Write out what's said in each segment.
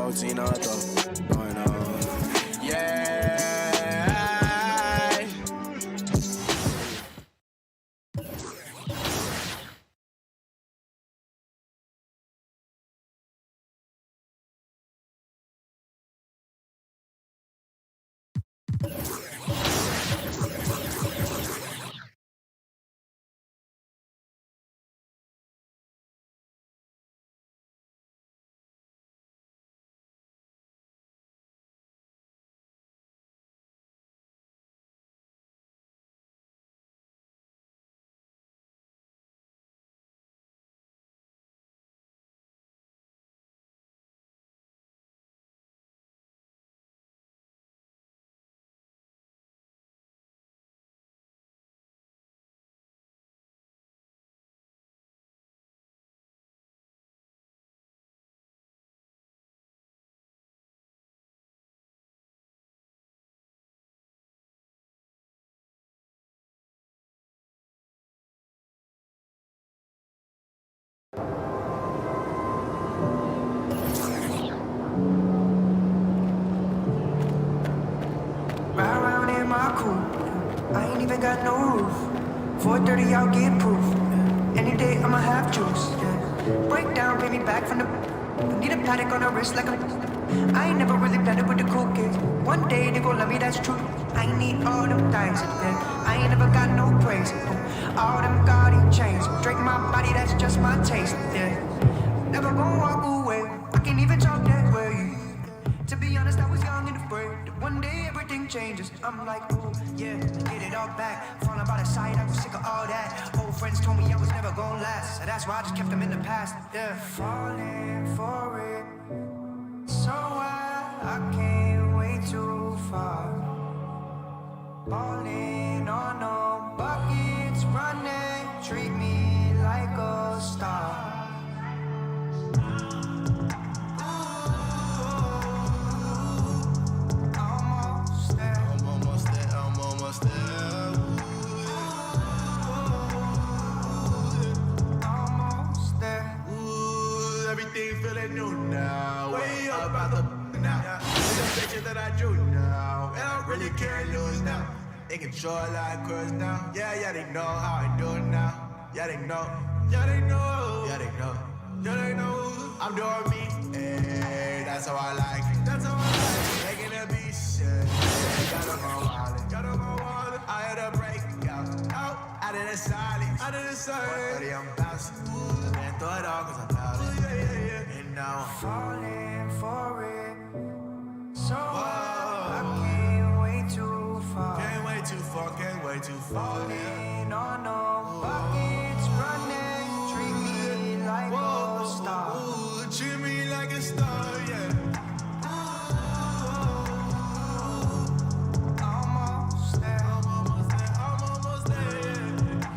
routine auto going on. Yeah. I ain't even got no roof. 4:30, I'll get proof. Any day I'ma have juice. Break down, pay me back from the. Need a paddock on the wrist like a. I ain't never really blended with the cool kids. One day they gon' love me, that's true. I need all them things. I ain't never got no praise. All them gaudy chains. Drink my body, that's just my taste. Never gon' walk away. I can't even talk that way. To be honest, I was young and afraid that one day everything changes. I'm like, oh yeah, get it all back. Falling by the side, I was sick of all that. Old friends told me I was never gonna last, so that's why I just kept them in the past. Yeah, falling for it. So I came way too far. Falling on no buckets, running, treat me like a star. Feeling new now, way up about the now. It's the picture that I drew now, and I really can't lose now. In control like cruise now. Yeah, they know how I do it now. Yeah, they know. Yeah, they know. Yeah, they know. Yeah, they know. I'm doing me. Hey, that's how I like it. That's how I like it. Making a beat shit. Got on my wallet. Got on my wallet. I had a break out. Out of the silence. Out of the silence. 1:30, I'm bouncing. Man, throw it all 'cause I'm out. Now I'm falling for it. So I came way too far. Came way too far, came way too far. Falling on no buckets, running. Treat me like a star. Treat me like a star, yeah. Almost there. I'm almost there, I'm almost there, yeah.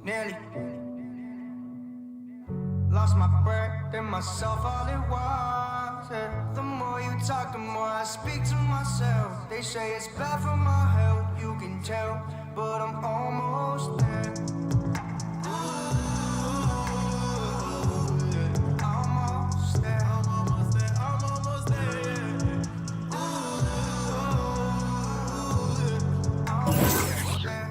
Nearly lost my breath and myself all it was. Yeah. The more you talk, the more I speak to myself. They say it's bad for my health, you can tell, but I'm almost there. Almost there. I'm almost there, I'm almost there, yeah. Almost there.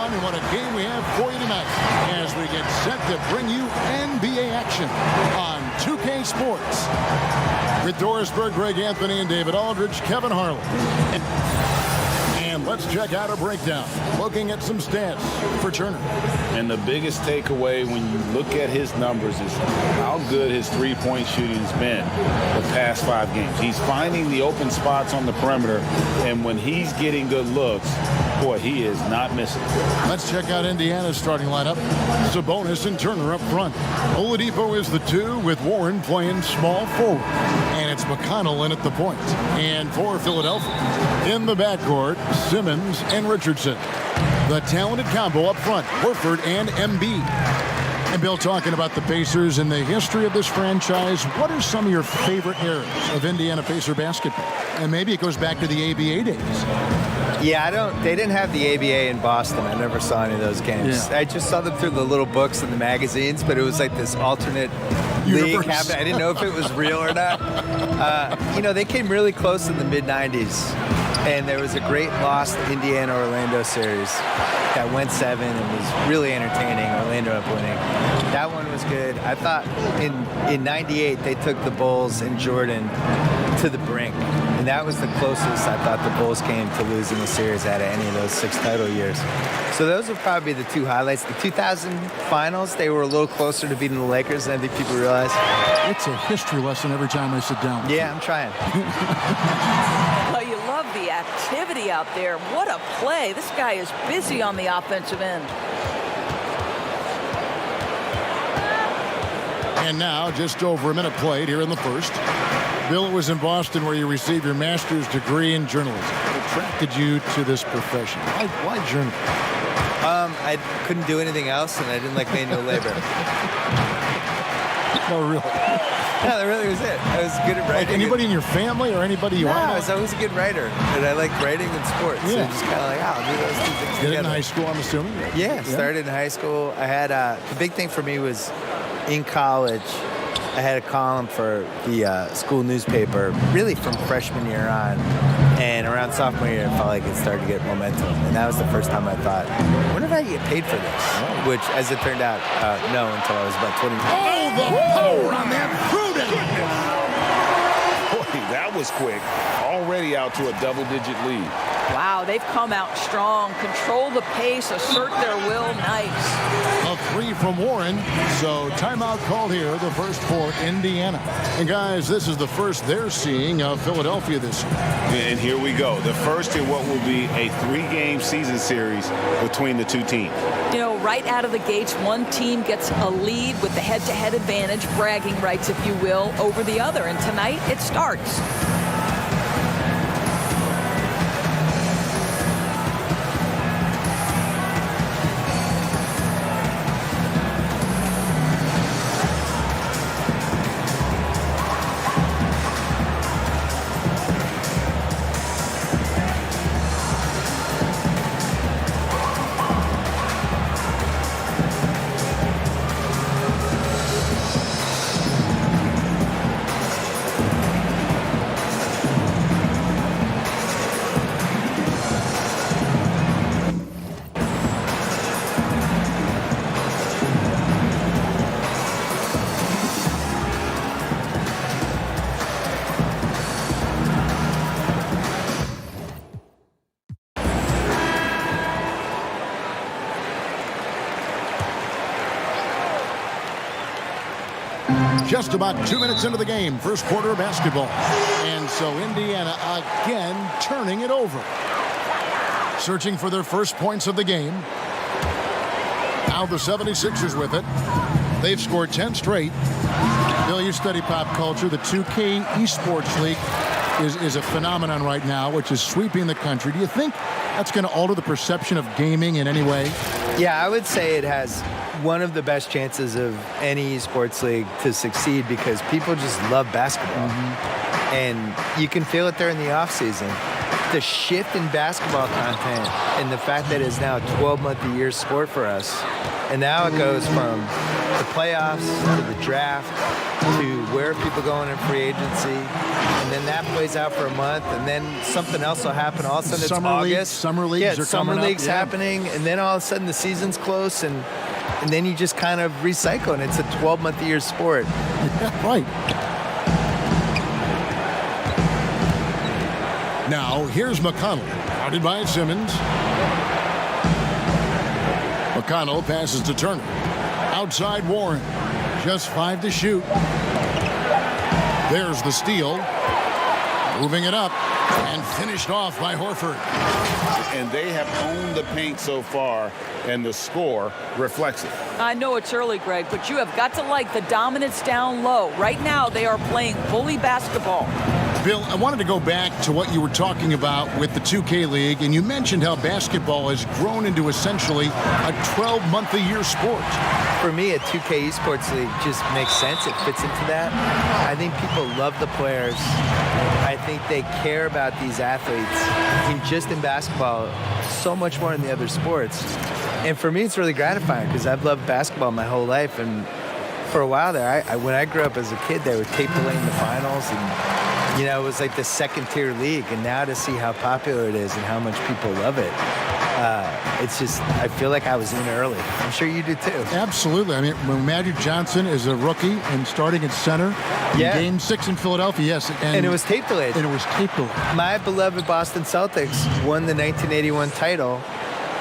on, and what a game we have for you tonight as we get set to bring you NBA action on 2K Sports. With Dorisberg, Greg Anthony, and David Aldridge, Kevin Harlan. And let's check out a breakdown, looking at some stats for Turner. And the biggest takeaway when you look at his numbers is how good his three-point shooting has been the past 5 games. He's finding the open spots on the perimeter, and when he's getting good looks, boy, he is not missing. Let's check out Indiana's starting lineup. Sabonis and Turner up front. Oladipo is the 2 with Warren playing small forward. And it's McConnell in at the point. And for Philadelphia, in the backcourt, Simmons and Richardson. The talented combo up front, Horford and Embiid. And Bill, talking about the Pacers and the history of this franchise, what are some of your favorite eras of Indiana Pacer basketball? And maybe it goes back to the ABA days. Yeah, they didn't have the ABA in Boston. I never saw any of those games. Yeah. I just saw them through the little books and the magazines, but it was like this alternate league happening. I didn't know if it was real or not. They came really close in the mid-'90s, and there was a great lost Indiana-Orlando series that went 7 and was really entertaining. Orlando up winning. That one was good. I thought in 98 they took the Bulls and Jordan to the brink. And that was the closest I thought the Bulls came to losing the series out of any of those 6 title years. So those would probably be the 2 highlights. The 2000 finals, they were a little closer to beating the Lakers than I think people realize. It's a history lesson every time I sit down. Yeah, I'm trying. Well, you love the activity out there. What a play. This guy is busy on the offensive end. And now, just over a minute played here in the first. Bill, it was in Boston where you received your master's degree in journalism. What attracted you to this profession? Why journalism? I couldn't do anything else, and I didn't like manual labor. Oh, really? No, that really was it. I was good at writing. Like anybody in your family or anybody you No, want? I was always a good writer, and I liked writing and sports. Yeah. So just kind of like, I'll do those 2 things Did together. it in high school, I'm assuming? Yeah, started in high school. I had the big thing for me was in college. I had a column for the school newspaper, really from freshman year on. And around sophomore year, I felt like it started to get momentum. And that was the first time I thought, I wonder if I get paid for this? Which, as it turned out, no, until I was about 20. Oh, the power on that Pruden! Boy, that was quick. Already out to a double-digit lead. Wow, they've come out strong, control the pace, assert their will. Nice. A 3 from Warren. So timeout called here, the first for Indiana. And guys, this is the first they're seeing of Philadelphia this year. And here we go. The first in what will be a 3-game season series between the 2 teams. Right out of the gates, one team gets a lead with the head-to-head advantage, bragging rights, if you will, over the other. And tonight, it starts. Just about 2 minutes into the game, first quarter of basketball. And so Indiana again turning it over. Searching for their first points of the game. Now the 76ers with it. They've scored 10 straight. Bill, you study pop culture. The 2K Esports League is a phenomenon right now, which is sweeping the country. Do you think that's going to alter the perception of gaming in any way? Yeah, I would say it has one of the best chances of any esports league to succeed because people just love basketball. And you can feel it there in the off season. the shift in basketball content and the fact that it's now a 12-month-a-year sport for us. And now it goes from the playoffs to the draft to where people going in free agency. And then that plays out for a month. And then something else will happen. All of a sudden it's August. Summer leagues are summer coming leagues up. happening. And then all of a sudden the season's close. And then you just kind of recycle. And it's a 12-month-a-year sport. Right. Now, here's McConnell, guarded by Simmons. McConnell passes to Turner. Outside Warren. Just 5 to shoot. There's the steal. Moving it up. And finished off by Horford. And they have owned the paint so far, and the score reflects it. I know it's early, Greg, but you have got to like the dominance down low. Right now, they are playing bully basketball. Bill, I wanted to go back to what you were talking about with the 2K League, and you mentioned how basketball has grown into essentially a 12-month-a-year sport. For me, a 2K esports league just makes sense. It fits into that. I think people love the players. I think they care about these athletes. And just in basketball, so much more in the other sports. And for me, it's really gratifying because I've loved basketball my whole life. And for a while there, when I grew up as a kid, they would tape delay in the finals. And, you know, it was like the second-tier league. And now to see how popular it is and how much people love it, it's just, I feel like I was in early. I'm sure you do too. Absolutely. I mean, when Magic Johnson is a rookie and starting at center in Game 6 in Philadelphia, yes. And it was tape delayed. And it was tape delayed. My beloved Boston Celtics won the 1981 title,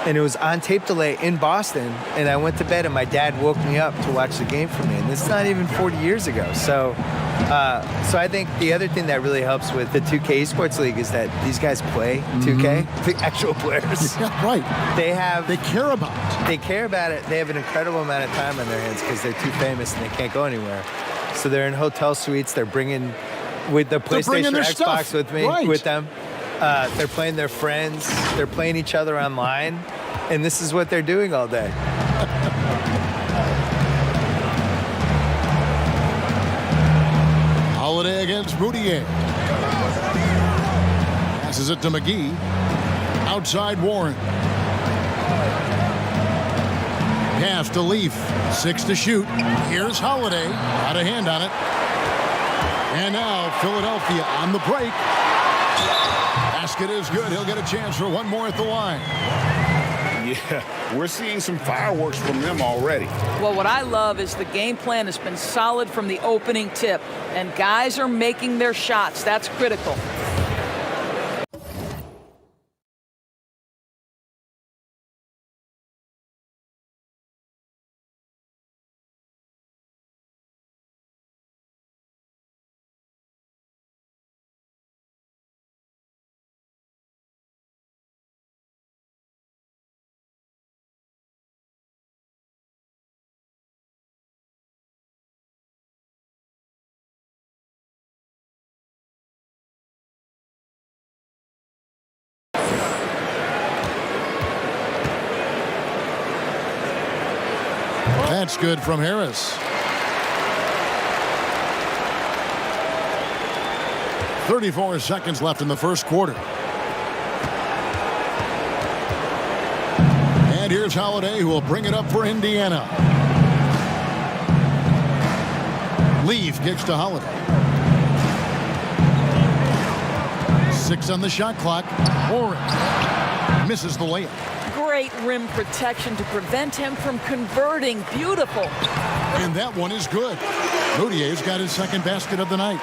and it was on tape delay in Boston, and I went to bed, and my dad woke me up to watch the game for me, and it's not even 40 years ago. So I think the other thing that really helps with the 2K Esports League is that these guys play 2K, the actual players. Yeah, right. They care about it. They care about it. They have an incredible amount of time on their hands because they're too famous and they can't go anywhere. So they're in hotel suites. They're bringing with the PlayStation or Xbox stuff with me, with them. They're playing their friends. They're playing each other online. And this is what they're doing all day. Holiday against Moutier. Passes it to McGee. Outside Warren. Pass to Leaf. 6 to shoot. Here's Holiday. Got a hand on it. And now Philadelphia on the break. Basket is good. He'll get a chance for one more at the line. Yeah, we're seeing some fireworks from them already. Well, what I love is the game plan has been solid from the opening tip, and guys are making their shots. That's critical. That's good from Harris. 34 seconds left in the first quarter. And here's Holiday, who will bring it up for Indiana. Leaf kicks to Holiday. 6 on the shot clock. Warren misses the layup. Great rim protection to prevent him from converting. Beautiful. And that one is good. Moutier's got his second basket of the night.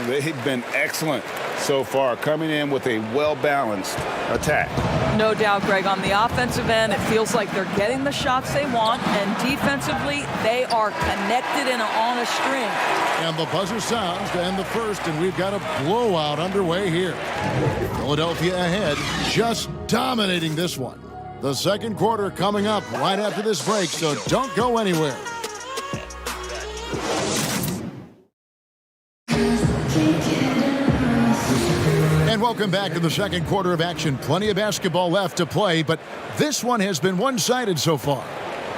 They've been excellent so far, coming in with a well-balanced attack. No doubt, Greg. On the offensive end, it feels like they're getting the shots they want, and defensively, they are connected and on a string. And the buzzer sounds to end the first, and we've got a blowout underway here. Philadelphia ahead, just dominating this one. The second quarter coming up right after this break, so don't go anywhere. And welcome back to the second quarter of action. Plenty of basketball left to play, but this one has been one-sided so far.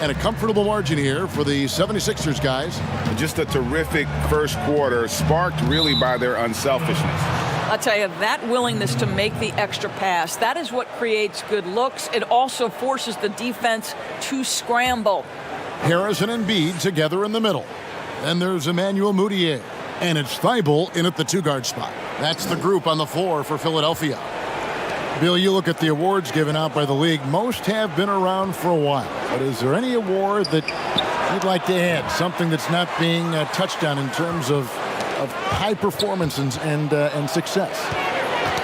And a comfortable margin here for the 76ers guys. Just a terrific first quarter, sparked really by their unselfishness. I'll tell you, that willingness to make the extra pass, that is what creates good looks. It also forces the defense to scramble. Harris and Embiid together in the middle. Then there's Emmanuel Mudiay. And it's Thibault in at the 2-guard spot. That's the group on the floor for Philadelphia. Bill, you look at the awards given out by the league. Most have been around for a while. But is there any award that you'd like to add? Something that's not being touched on in terms of high performance and success?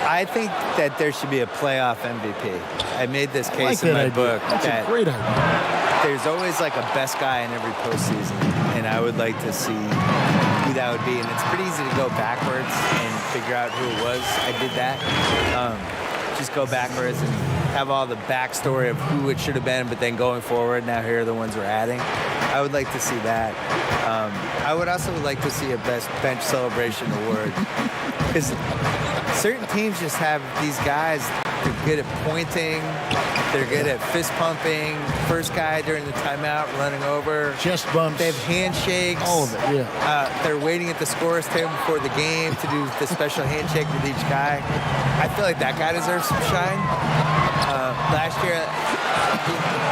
I think that there should be a playoff MVP. I made this case in my book. That's a great idea. There's always like a best guy in every postseason, and I would like to see who that would be. And it's pretty easy to go backwards and figure out who it was. I did that. Just go backwards and have all the backstory of who it should have been, but then going forward, now here are the ones we're adding. I would like to see that. I would also like to see a best bench celebration award, because certain teams just have these guys. They're good at pointing. They're good at fist pumping. First guy during the timeout running over. Chest bumps. They have handshakes. All of it, yeah. They're waiting at the scorer's table before the game to do the special handshake with each guy. I feel like that guy deserves some shine. Last year,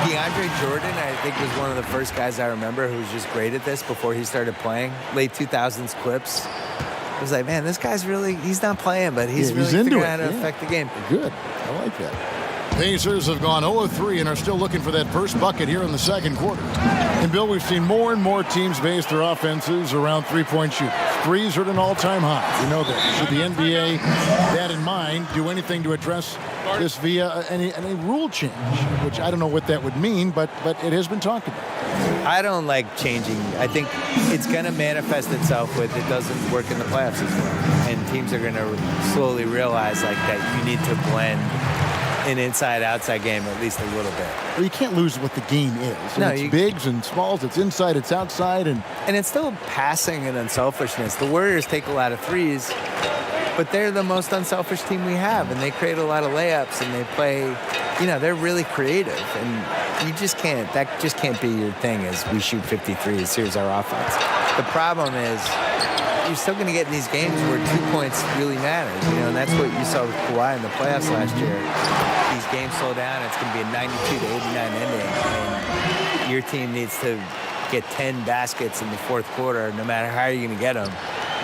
DeAndre Jordan, I think, was one of the first guys I remember who was just great at this before he started playing. Late 2000s clips. I was like, man, this guy's really, he's not playing, but he's really figuring out how to affect the game. Good. I like that. Pacers have gone 0-3 and are still looking for that first bucket here in the second quarter. And, Bill, we've seen more and more teams base their offenses around three-point shooters. Threes are at an all-time high. You know that. Should the NBA, that in mind, do anything to address this via any rule change? Which I don't know what that would mean, but it has been talked about. I don't like changing. I think it's going to manifest itself with it doesn't work in the playoffs as well. And teams are going to slowly realize like that you need to blend an inside-outside game at least a little bit. Well, you can't lose what the game is. No, it's bigs and smalls. It's inside. It's outside. And it's still passing and unselfishness. The Warriors take a lot of threes, but they're the most unselfish team we have, and they create a lot of layups, and they play, they're really creative. And you just can't, that just can't be your thing is we shoot 53s, here's our offense. The problem is you're still going to get in these games where 2 points really matters, and that's what you saw with Kawhi in the playoffs last year. These games slow down, it's going to be a 92-89 ending, and your team needs to get 10 baskets in the fourth quarter, no matter how you're going to get them.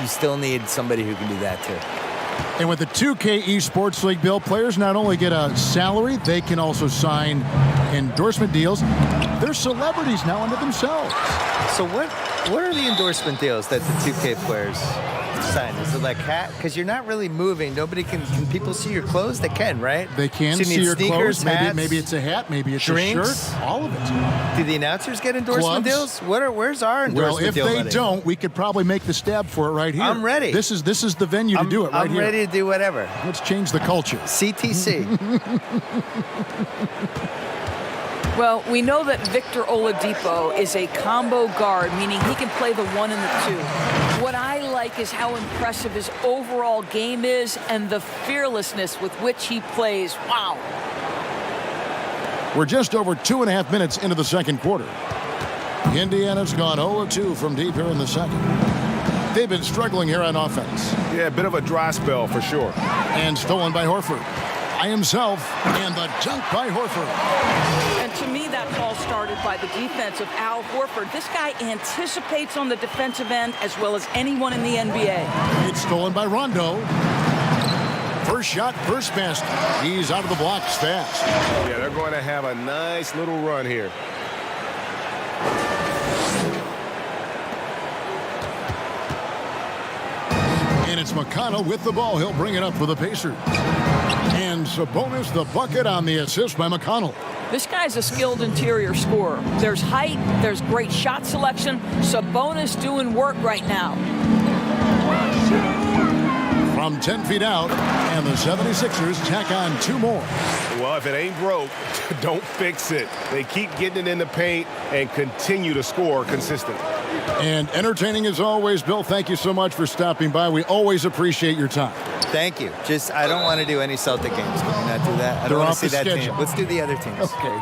You still need somebody who can do that too. And with the 2K Esports League, Bill, players not only get a salary, they can also sign endorsement deals. They're celebrities now unto themselves. So what are the endorsement deals that the 2K players sign? Is it like hat? Because you're not really moving. Nobody can people see your clothes? They can, right? They can so see your sneakers, clothes. Maybe it's a hat. Maybe it's drinks, a shirt. All of it. Do the announcers get endorsement deals? Where's our endorsement deal? Well, if they don't, we could probably make the stab for it right here. I'm ready. This is the venue to do it right here. I'm ready to do whatever. Let's change the culture. CTC. Well, we know that Victor Oladipo is a combo guard, meaning he can play the 1 and the 2. What I like is how impressive his overall game is and the fearlessness with which he plays. Wow. We're just over 2.5 minutes into the second quarter. Indiana's gone 0-2 from deep here in the second. They've been struggling here on offense. Yeah, a bit of a dry spell for sure. And stolen by Horford. By himself, and the dunk by Horford. And to me, that's all started by the defense of Al Horford. This guy anticipates on the defensive end as well as anyone in the NBA. It's stolen by Rondo. First shot, first basket. He's out of the blocks fast. Yeah, they're going to have a nice little run here. And it's McConnell with the ball. He'll bring it up for the Pacers. And Sabonis the bucket on the assist by McConnell. This guy's a skilled interior scorer. There's height, there's great shot selection. Sabonis doing work right now. From 10 feet out, and the 76ers tack on 2 more. Well, if it ain't broke, don't fix it. They keep getting it in the paint and continue to score consistently. And entertaining as always, Bill, thank you so much for stopping by. We always appreciate your time. Thank you. Just, I don't want to do any Celtic games. Can we not do that? I don't want to see that team. Let's do the other teams. Okay.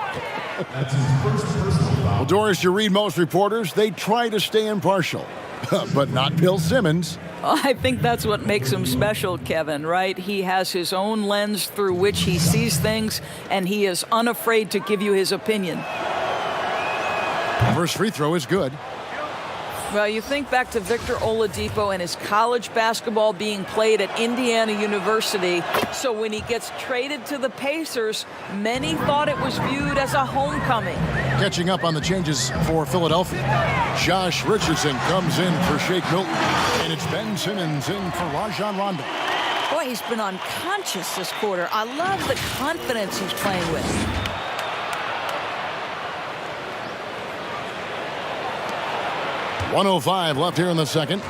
Well, Doris, you read most reporters, they try to stay impartial, but not Bill Simmons. I think that's what makes him special, Kevin, right? He has his own lens through which he sees things, and he is unafraid to give you his opinion. First free throw is good. Well, you think back to Victor Oladipo and his college basketball being played at Indiana University. So when he gets traded to the Pacers, many thought it was viewed as a homecoming. Catching up on the changes for Philadelphia. Josh Richardson comes in for Shake Milton. And it's Ben Simmons in for Rajon Rondo. Boy, he's been unconscious this quarter. I love the confidence he's playing with. .105 left here in the second.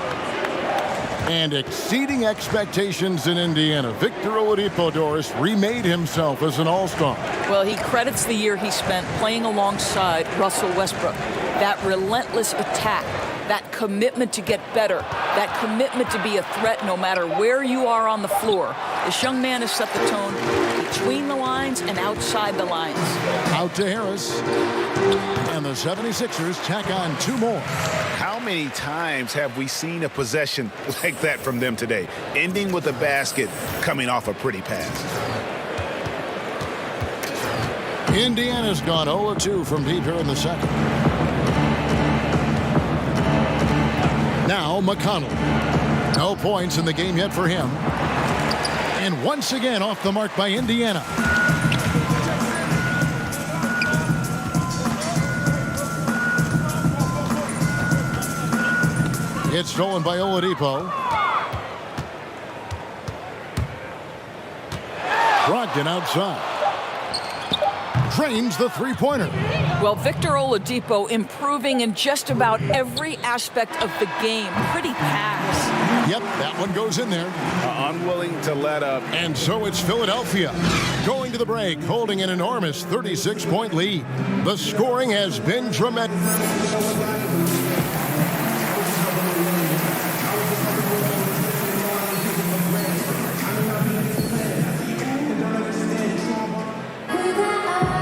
And exceeding expectations in Indiana. Victor Oladipo, Doris, remade himself as an all-star. Well, he credits the year he spent playing alongside Russell Westbrook. That relentless attack, that commitment to get better, that commitment to be a threat no matter where you are on the floor. This young man has set the tone between the lines and outside the lines. Out to Harris. And the 76ers tack on 2 more. How many times have we seen a possession like that from them today? Ending with a basket, coming off a pretty pass. Indiana's gone 0-2 from deep here in the second. Now McConnell. No points in the game yet for him. And once again off the mark by Indiana. It's stolen by Oladipo. Brogdon outside. Trains the three-pointer. Well, Victor Oladipo improving in just about every aspect of the game. Pretty pass. Yep, that one goes in there. Unwilling to let up. And so it's Philadelphia going to the break, holding an enormous 36-point lead. The scoring has been tremendous.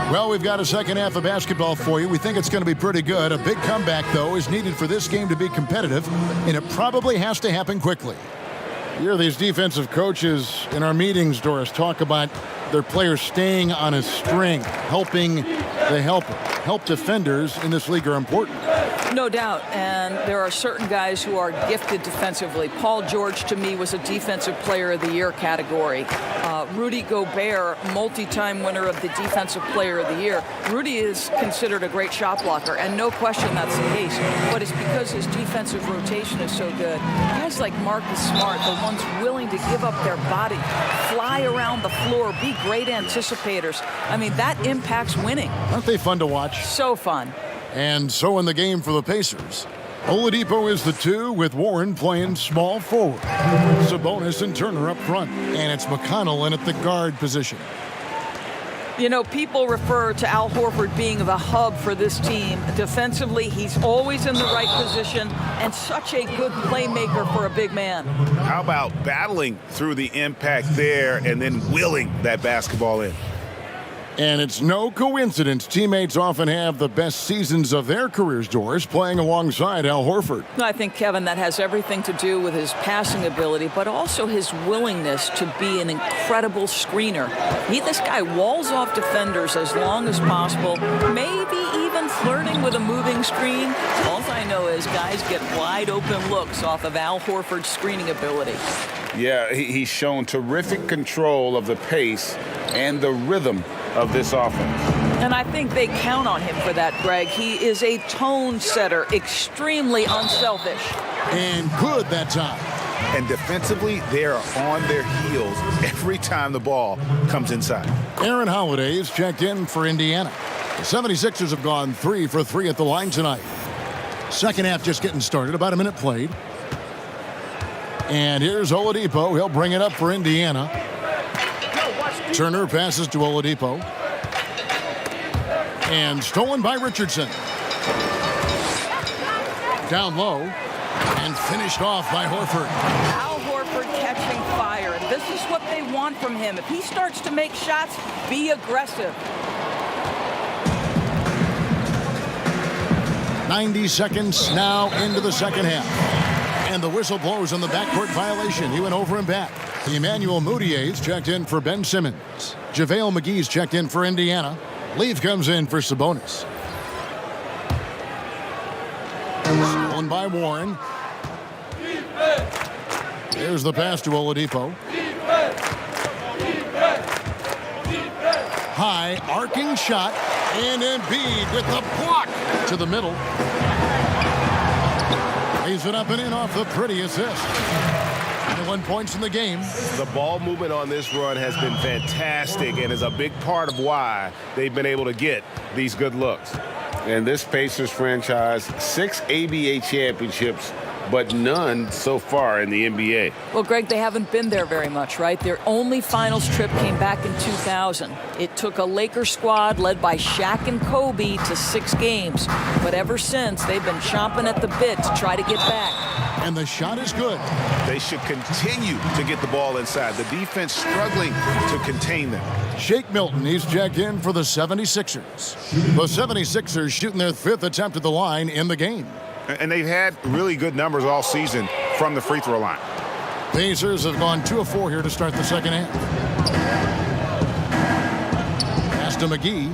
Well, we've got a second half of basketball for you. We think it's going to be pretty good. A big comeback, though, is needed for this game to be competitive, and it probably has to happen quickly. You hear these defensive coaches in our meetings, Doris, talk about their players staying on a string, helping the helper. Help defenders in this league are important. No doubt, and there are certain guys who are gifted defensively. Paul George, to me, was a Defensive Player of the Year category. Rudy Gobert, multi-time winner of the Defensive Player of the Year. Rudy is considered a great shot blocker, and no question that's the case. But it's because his defensive rotation is so good. Guys like Marcus Smart, the ones willing to give up their body, fly around the floor, be great anticipators. I mean, that impacts winning. Aren't they fun to watch? So fun. And so in the game for the Pacers, Oladipo is the 2 with Warren playing small forward. Sabonis and Turner up front. And it's McConnell in at the guard position. You know, people refer to Al Horford being the hub for this team. Defensively, he's always in the right position and such a good playmaker for a big man. How about battling through the impact there and then willing that basketball in? And it's no coincidence teammates often have the best seasons of their careers, Doris, playing alongside Al Horford. I think, Kevin, that has everything to do with his passing ability, but also his willingness to be an incredible screener. This guy walls off defenders as long as possible, maybe even flirting with a moving screen. All I know is guys get wide open looks off of Al Horford's screening ability. Yeah, he's shown terrific control of the pace and the rhythm of this offense. And I think they count on him for that, Greg. He is a tone setter, extremely unselfish. And good that time. And defensively, they are on their heels every time the ball comes inside. Aaron Holiday is checked in for Indiana. The 76ers have gone 3 for 3 at the line tonight. Second half just getting started, about a minute played. And here's Oladipo. He'll bring it up for Indiana. Turner passes to Oladipo. And stolen by Richardson. Down low. And finished off by Horford. Al Horford catching fire. And this is what they want from him. If he starts to make shots, be aggressive. 90 seconds now into the second half. And the whistle blows on the backcourt violation. He went over and back. Emmanuel Moutier's checked in for Ben Simmons. JaVale McGee's checked in for Indiana. Leaf comes in for Sabonis. Stolen by Warren. Here's the pass to Oladipo. High, arcing shot, and Embiid with the block to the middle. Lays it up and in off the pretty assist. 21 points in the game. The ball movement on this run has been fantastic and is a big part of why they've been able to get these good looks. And this Pacers franchise, 6 ABA championships, but none so far in the NBA. Well, Greg, they haven't been there very much, right? Their only finals trip came back in 2000. It took a Lakers squad led by Shaq and Kobe to 6 games. But ever since, they've been chomping at the bit to try to get back. And the shot is good. They should continue to get the ball inside. The defense struggling to contain them. Shake Milton, he's checked in for the 76ers. The 76ers shooting their 5th attempt at the line in the game. And they've had really good numbers all season from the free throw line. Pacers have gone 2 of 4 here to start the second half. Pass to McGee.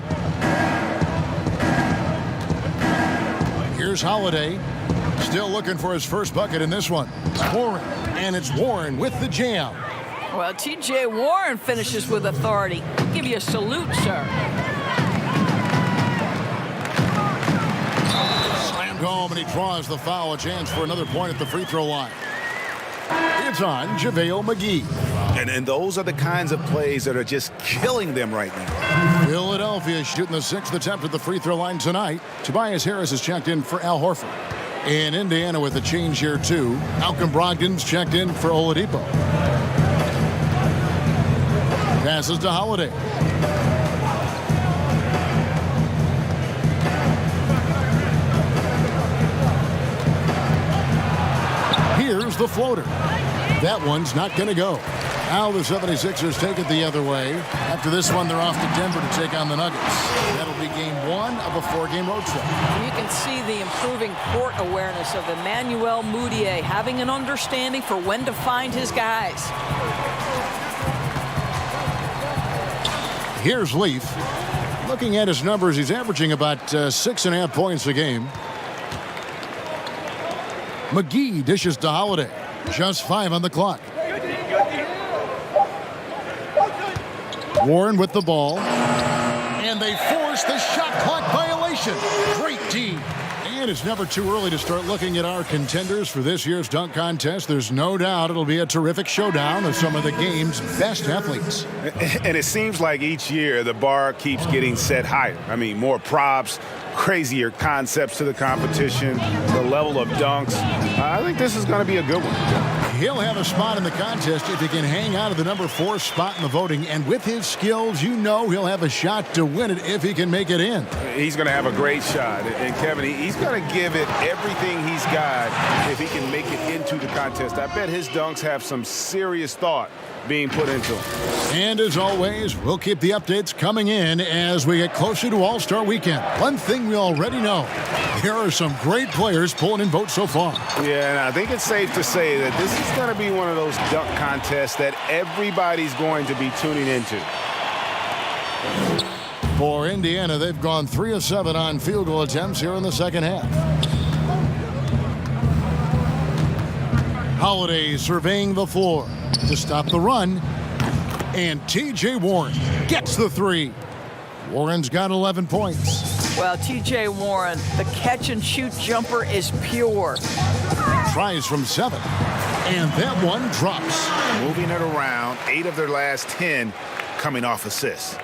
Here's Holiday. Still looking for his first bucket in this one. It's Warren, and it's Warren with the jam. Well, T.J. Warren finishes with authority. Give you a salute, sir. Slammed home, and he draws the foul. A chance for another point at the free throw line. It's on JaVale McGee. And those are the kinds of plays that are just killing them right now. Philadelphia shooting the 6th attempt at the free throw line tonight. Tobias Harris is checked in for Al Horford. In Indiana with a change here, too. Malcolm Brogdon's checked in for Oladipo. Passes to Holiday. Here's the floater. That one's not going to go. Now the 76ers take it the other way. After this one, they're off to Denver to take on the Nuggets. That'll be game 1 of a 4-game road trip. You can see the improving court awareness of Emmanuel Moutier, having an understanding for when to find his guys. Here's Leaf. Looking at his numbers, he's averaging about 6.5 points a game. McGee dishes to Holiday. Just 5 on the clock. Warren with the ball. And they force the shot clock violation. Great D. And it's never too early to start looking at our contenders for this year's dunk contest. There's no doubt it'll be a terrific showdown of some of the game's best athletes. And it seems like each year the bar keeps getting set higher. I mean, more props, crazier concepts to the competition, the level of dunks. I think this is going to be a good one. He'll have a spot in the contest if he can hang out of the number 4 spot in the voting. And with his skills, you know he'll have a shot to win it if he can make it in. He's going to have a great shot. And, Kevin, he's going to give it everything he's got if he can make it into the contest. I bet his dunks have some serious thought being put into them. And as always, we'll keep the updates coming in as we get closer to All-Star Weekend. One thing we already know, there are some great players pulling in votes so far. Yeah, and I think it's safe to say that this is going to be one of those dunk contests that everybody's going to be tuning into. For Indiana, they've gone 3 of 7 on field goal attempts here in the second half. Holiday surveying the floor to stop the run. And T.J. Warren gets the 3. Warren's got 11 points. Well, T.J. Warren, the catch-and-shoot jumper is pure. Tries from 7. And that one drops. Moving it around, 8 of their last 10 coming off assists.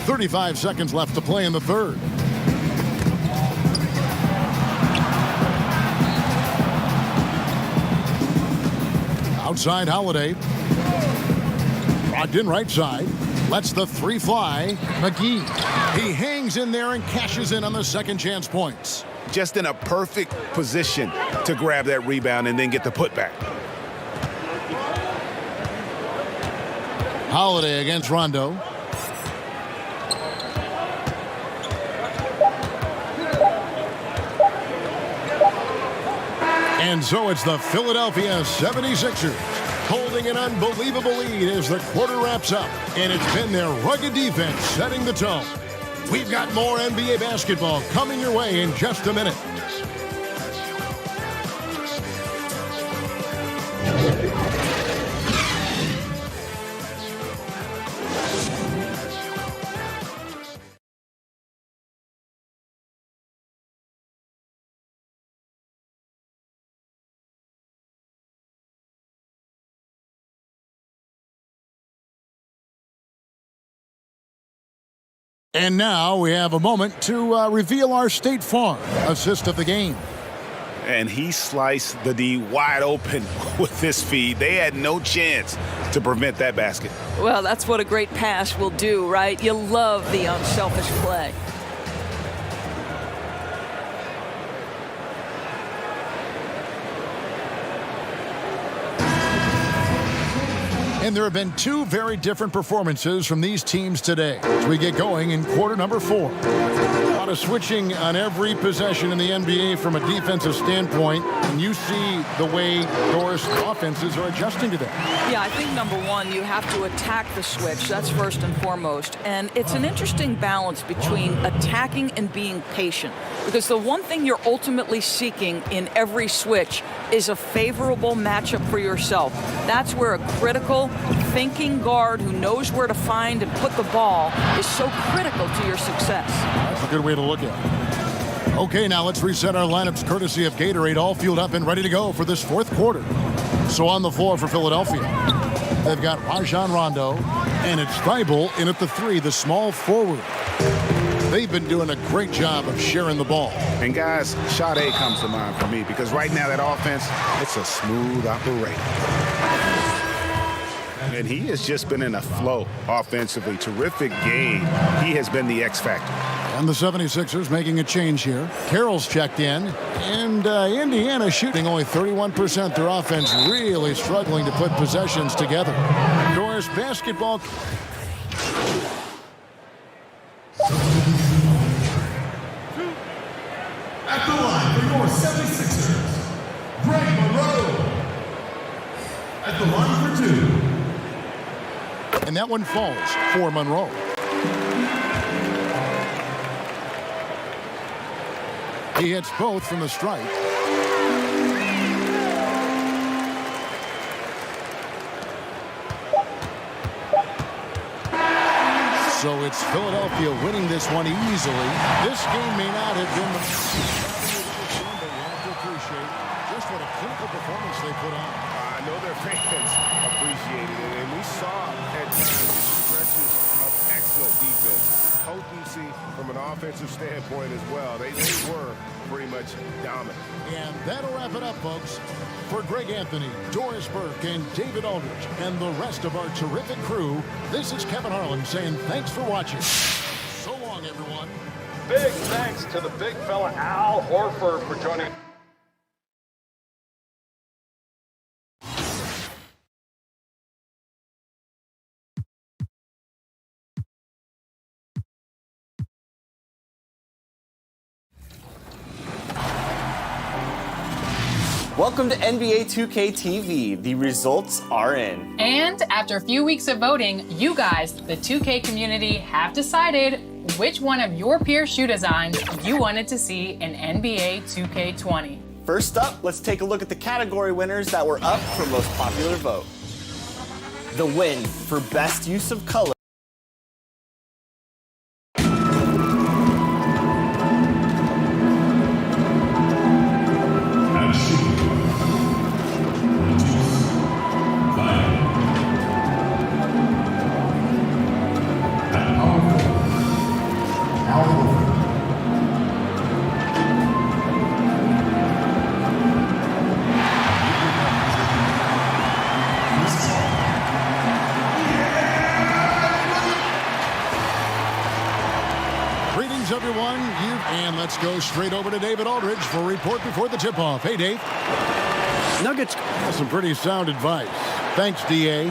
35 seconds left to play in the third. Outside Holiday. Brogdon right side. Lets the 3 fly. McGee. He hangs in there and cashes in on the second chance points. Just in a perfect position to grab that rebound and then get the putback. Holiday against Rondo. And so it's the Philadelphia 76ers holding an unbelievable lead as the quarter wraps up. And it's been their rugged defense setting the tone. We've got more NBA basketball coming your way in just a minute. And now we have a moment to reveal our State Farm assist of the game. And he sliced the D wide open with his feed. They had no chance to prevent that basket. Well, that's what a great pass will do, right? You love the unselfish play. And there have been two very different performances from these teams today as we get going in quarter number 4. A lot of switching on every possession in the NBA from a defensive standpoint, and you see the way Doris offenses are adjusting to that. Yeah, I think number one, you have to attack the switch. That's first and foremost. And it's an interesting balance between attacking and being patient, because the one thing you're ultimately seeking in every switch is a favorable matchup for yourself. That's where a critical thinking guard who knows where to find and put the ball is so critical to your success. That's a good way to look at it. Okay, now let's reset our lineups courtesy of Gatorade, all fueled up and ready to go for this fourth quarter. So on the floor for Philadelphia, they've got Rajon Rondo, and it's Thibault in at the 3, the small forward. They've been doing a great job of sharing the ball. And guys, Sade comes to mind for me because right now that offense, it's a smooth operation. And he has just been in a flow offensively. Terrific game. He has been the X factor. And the 76ers making a change here. Carroll's checked in. And Indiana shooting only 31%. Their offense really struggling to put possessions together. Doris, basketball. At the line for your 76ers, Greg Monroe. At the line for 2. And that one falls for Monroe. He hits both from the stripe. So it's Philadelphia winning this one easily. This game may not have been the but you have to appreciate just what a clinical performance they put on. I know their fans appreciated it, and we saw at times stretches of excellent defense. Potency from an offensive standpoint as well. They were pretty much dominant. And that'll wrap it up, folks. For Greg Anthony, Doris Burke, and David Aldridge, and the rest of our terrific crew, this is Kevin Harlan saying thanks for watching. So long, everyone. Big thanks to the big fella Al Horford for joining. Welcome to NBA 2K TV. The results are in. And after a few weeks of voting, you guys, the 2K community, have decided which one of your peer shoe designs you wanted to see in NBA 2K20. First up, let's take a look at the category winners that were up for most popular vote. The win for best use of color. Everyone, and let's go straight over to David Aldridge for a report before the tip-off. Hey, Dave. Nuggets. Some pretty sound advice. Thanks, DA.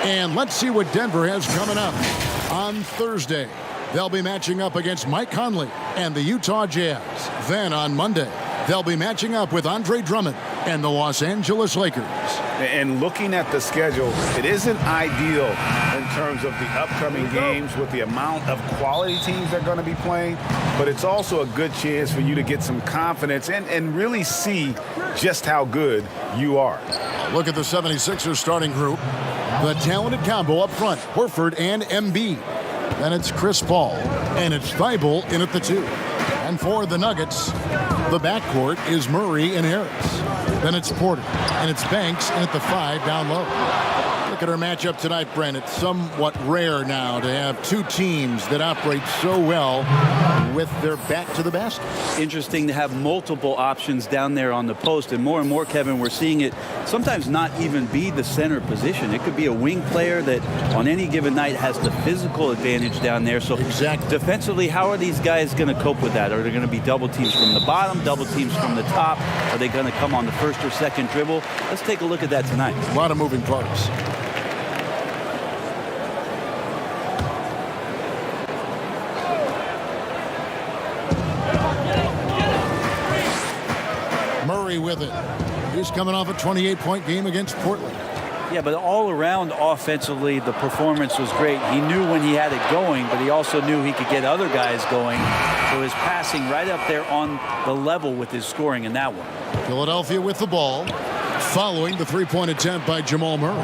And let's see what Denver has coming up. On Thursday, they'll be matching up against Mike Conley and the Utah Jazz. Then on Monday, They'll be matching up with Andre Drummond and the Los Angeles Lakers. And looking at the schedule, it isn't ideal in terms of the upcoming games with the amount of quality teams they're going to be playing, but it's also a good chance for you to get some confidence and really see just how good you are. Look at the 76ers starting group. The talented combo up front, Horford and Embiid. Then it's Chris Paul, and it's Thibault in at the 2. And for the Nuggets, the backcourt is Murray and Harris. Then it's Porter, and it's Banks in at the 5 down low. Look at our matchup tonight, Brent. It's somewhat rare now to have two teams that operate so well with their back to the basket. Interesting to have multiple options down there on the post, and more, Kevin, we're seeing it sometimes not even be the center position. It could be a wing player that on any given night has the physical advantage down there. So exactly. Defensively, how are these guys going to cope with that? Are there going to be double teams from the bottom, double teams from the top? Are they going to come on the first or second dribble? Let's take a look at that tonight. A lot of moving parts. Murray with it. He's coming off a 28-point game against Portland. Yeah, but all around offensively, the performance was great. He knew when he had it going, but he also knew he could get other guys going. So his passing right up there on the level with his scoring in that one. Philadelphia with the ball, following the three-point attempt by Jamal Murray.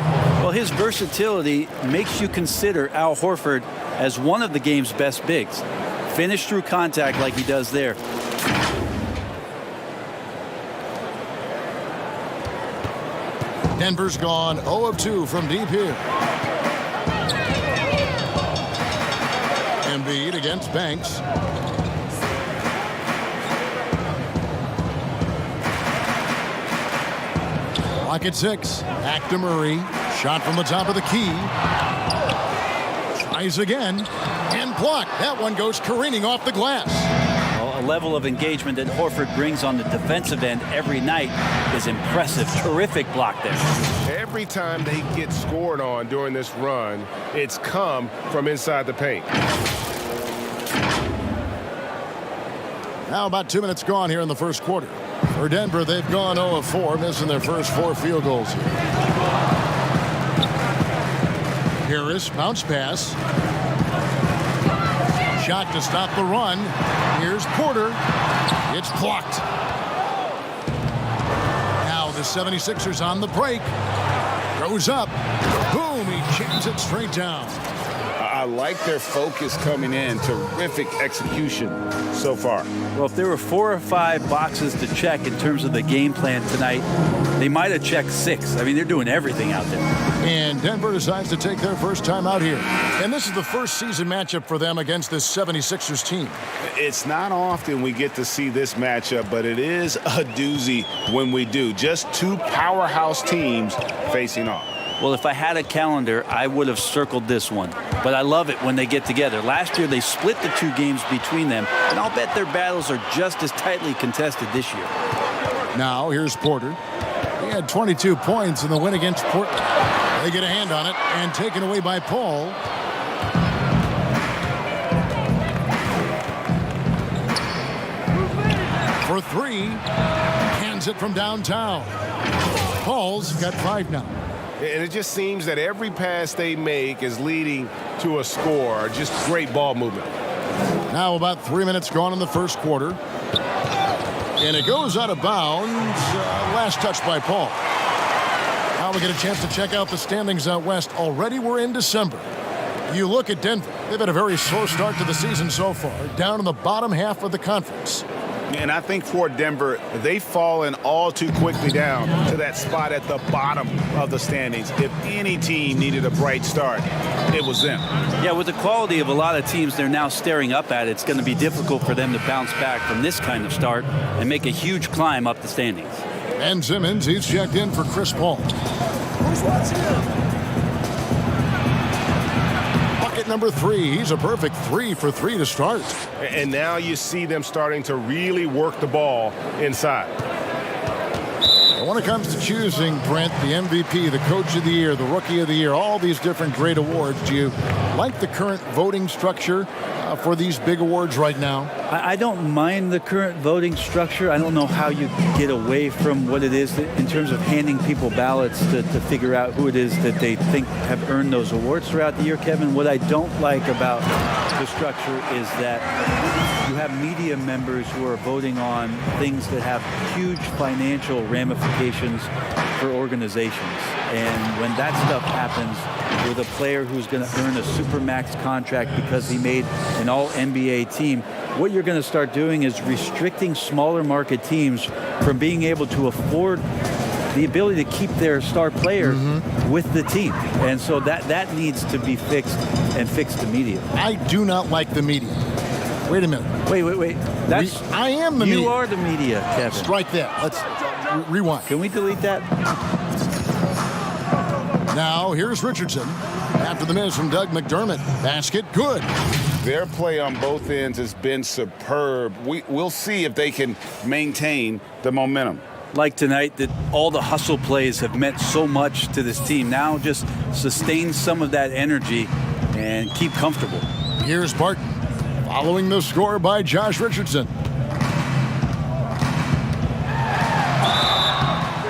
Well, his versatility makes you consider Al Horford as one of the game's best bigs. Finish through contact like he does there. Denver's gone 0 of 2 from deep here. Embiid against Banks. Clock at 6. Back to Murray. Shot from the top of the key. Tries again. And blocked. That one goes careening off the glass. A level of engagement that Horford brings on the defensive end every night is impressive. Terrific block there. Every time they get scored on during this run, it's come from inside the paint. Now about 2 minutes gone here in the first quarter. For Denver, they've gone 0 of 4, missing their first 4 field goals here. Harris, bounce pass. Shot to stop the run. Here's Porter. It's blocked. Now the 76ers on the break. Goes up. Boom, he jams it straight down. I like their focus coming in. Terrific execution so far. Well, if there were 4 or 5 boxes to check in terms of the game plan tonight, they might have checked 6. I mean, they're doing everything out there. And Denver decides to take their first time out here. And this is the first season matchup for them against this 76ers team. It's not often we get to see this matchup, but it is a doozy when we do. Just two powerhouse teams facing off. Well, if I had a calendar, I would have circled this one. But I love it when they get together. Last year, they split the 2 games between them, and I'll bet their battles are just as tightly contested this year. Now, here's Porter. He had 22 points in the win against Portland. They get a hand on it, and taken away by Paul. For 3, hands it from downtown. Paul's got 5 now. And it just seems that every pass they make is leading to a score. Just great ball movement. Now about 3 minutes gone in the first quarter. And it goes out of bounds. Last touch by Paul. Now we get a chance to check out the standings out west. Already we're in December. You look at Denver. They've had a very slow start to the season so far. Down in the bottom half of the conference. And I think for Denver, they've fallen all too quickly down to that spot at the bottom of the standings. If any team needed a bright start, it was them. Yeah, with the quality of a lot of teams they're now staring up at, it's going to be difficult for them to bounce back from this kind of start and make a huge climb up the standings. And Simmons, he's checked in for Chris Paul. Who's watching him? Number 3, he's a perfect 3 for 3 to start. And now you see them starting to really work the ball inside. when it comes to choosing, Brent, the MVP, the Coach of the Year, the Rookie of the Year, all these different great awards, do you like the current voting structure for these big awards right now? I don't mind the current voting structure. I don't know how you get away from what it is in terms of handing people ballots to figure out who it is that they think have earned those awards throughout the year, Kevin. What I don't like about the structure is that you have media members who are voting on things that have huge financial ramifications for organizations. And when that stuff happens with a player who's going to earn a supermax contract because he made an all-NBA team, what you're going to start doing is restricting smaller market teams from being able to afford the ability to keep their star player with the team. And so that needs to be fixed and fixed immediately. I do not like the media. Wait a minute. Wait. I am the media. You are the media, Kevin. Strike that. Let's rewind. Can we delete that? Now, here's Richardson. After the miss from Doug McDermott. Basket, good. Their play on both ends has been superb. We'll see if they can maintain the momentum. Like tonight, that all the hustle plays have meant so much to this team. Now just sustain some of that energy and keep comfortable. Here's Barton, following the score by Josh Richardson.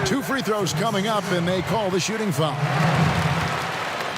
2 free throws coming up, and they call the shooting foul.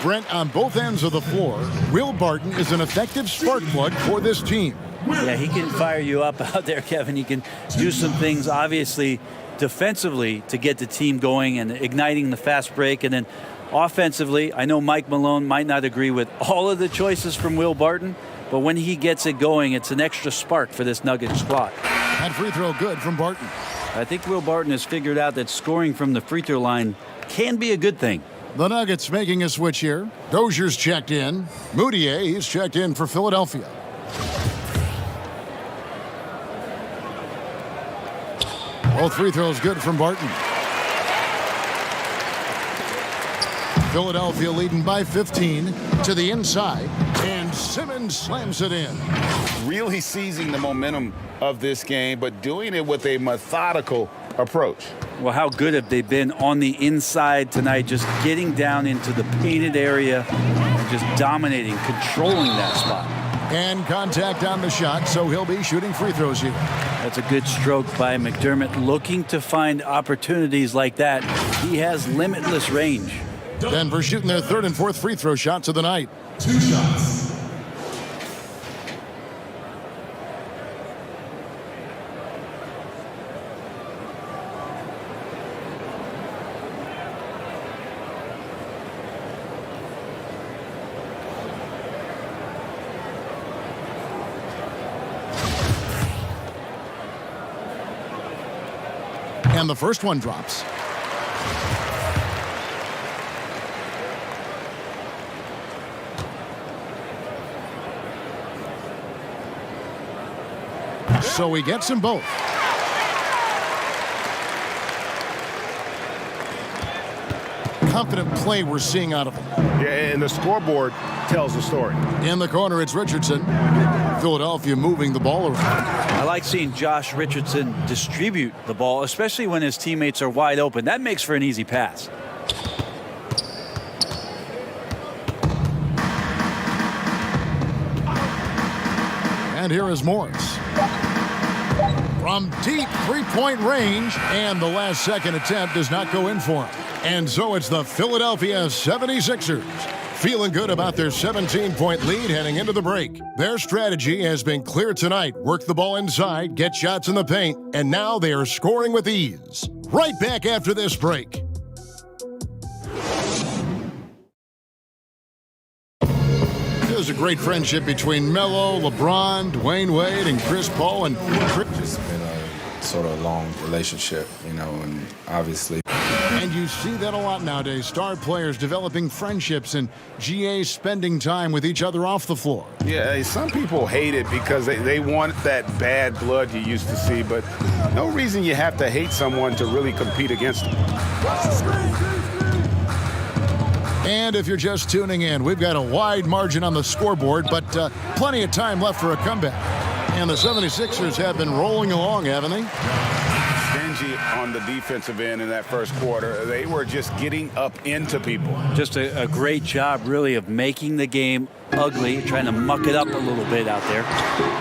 Brent, on both ends of the floor, Will Barton is an effective spark plug for this team. Yeah, he can fire you up out there, Kevin. He can do some things, obviously, defensively to get the team going and igniting the fast break. And then offensively, I know Mike Malone might not agree with all of the choices from Will Barton, but when he gets it going, it's an extra spark for this Nugget squad. That free throw good from Barton. I think Will Barton has figured out that scoring from the free throw line can be a good thing. The Nuggets making a switch here. Dozier's checked in. Moutier, he's checked in for Philadelphia. Both free throws good from Barton. Philadelphia leading by 15 to the inside, and Simmons slams it in. Really seizing the momentum of this game, but doing it with a methodical approach. Well, how good have they been on the inside tonight, just getting down into the painted area and just dominating, controlling that spot. And contact on the shot, so he'll be shooting free throws here. That's a good stroke by McDermott, looking to find opportunities like that. He has limitless range. Denver shooting their 3rd and 4th free throw shots of the night. 2 shots. And the first one drops. So he gets them both. Confident play we're seeing out of him. Yeah, and the scoreboard tells the story. In the corner, it's Richardson. Philadelphia moving the ball around. I like seeing Josh Richardson distribute the ball, especially when his teammates are wide open. That makes for an easy pass. And here is Morris. From deep three-point range, and the last second attempt does not go in for him. And so it's the Philadelphia 76ers feeling good about their 17-point lead heading into the break. Their strategy has been clear tonight. Work the ball inside, get shots in the paint, and now they are scoring with ease. Right back after this break. There's a great friendship between Melo, LeBron, Dwayne Wade, and Chris Paul. And It's been a sort of long relationship, you know, and obviously. And you see that a lot nowadays. Star players developing friendships and GA spending time with each other off the floor. Yeah, some people hate it because they want that bad blood you used to see, but no reason you have to hate someone to really compete against them. And if you're just tuning in, we've got a wide margin on the scoreboard, but plenty of time left for a comeback. And the 76ers have been rolling along, haven't they? Stingy on the defensive end in that first quarter. They were just getting up into people. Just a great job, really, of making the game ugly, trying to muck it up a little bit out there.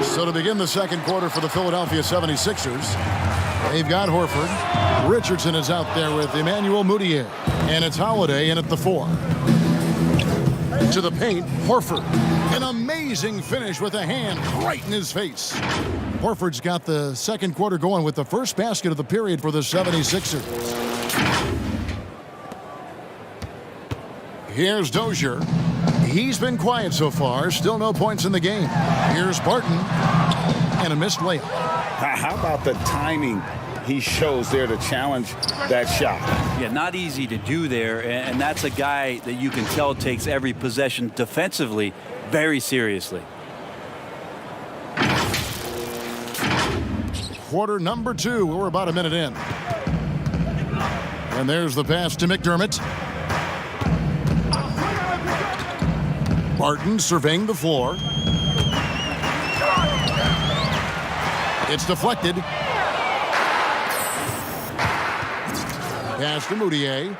So to begin the second quarter for the Philadelphia 76ers, they've got Horford. Richardson is out there with Emmanuel Mudiay. And it's Holiday in at the 4. To the paint, Horford. An amazing finish with a hand right in his face. Horford's got the second quarter going with the first basket of the period for the 76ers. Here's Dozier. He's been quiet so far. Still no points in the game. Here's Barton. And a missed layup. How about the timing he shows there to challenge that shot? Yeah, not easy to do there. And that's a guy that you can tell takes every possession defensively very seriously. Quarter number 2. We're about a minute in. And there's the pass to McDermott. Barton surveying the floor. It's deflected. Pass to Mudiay.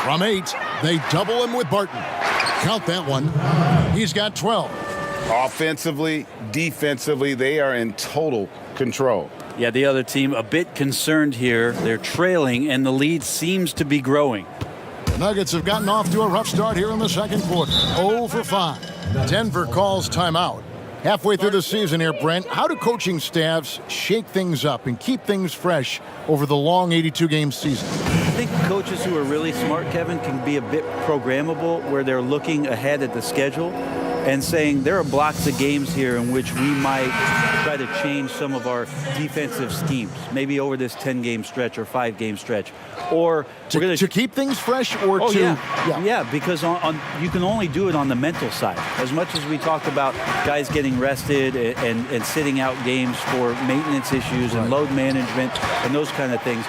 From 8, they double him with Barton. Count that one. He's got 12. Offensively, defensively, they are in total control. Yeah, the other team a bit concerned here. They're trailing, and the lead seems to be growing. The Nuggets have gotten off to a rough start here in the second quarter. 0 for 5. Denver calls timeout. Halfway through the season here, Brent, how do coaching staffs shake things up and keep things fresh over the long 82-game season? I think coaches who are really smart, Kevin, can be a bit programmable where they're looking ahead at the schedule and saying there are blocks of games here in which we might try to change some of our defensive schemes, maybe over this 10-game stretch or 5-game stretch. Or to keep things fresh or oh, to... Yeah, because you can only do it on the mental side. As much as we talked about guys getting rested and sitting out games for maintenance issues and load management and those kind of things,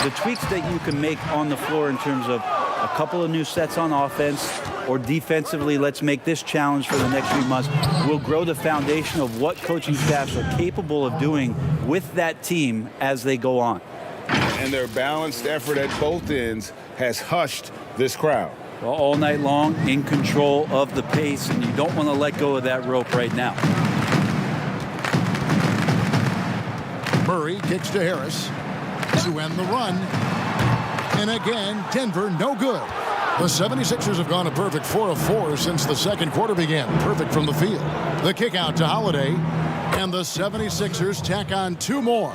the tweaks that you can make on the floor in terms of a couple of new sets on offense or defensively, let's make this challenge for the next few months, will grow the foundation of what coaching staffs are capable of doing with that team as they go on. And their balanced effort at both ends has hushed this crowd. Well, all night long, in control of the pace, and you don't want to let go of that rope right now. Murray kicks to Harris to end the run. And again, Denver no good. The 76ers have gone a perfect 4 of 4 since the second quarter began. Perfect from the field. The kick out to Holiday. And the 76ers tack on 2 more.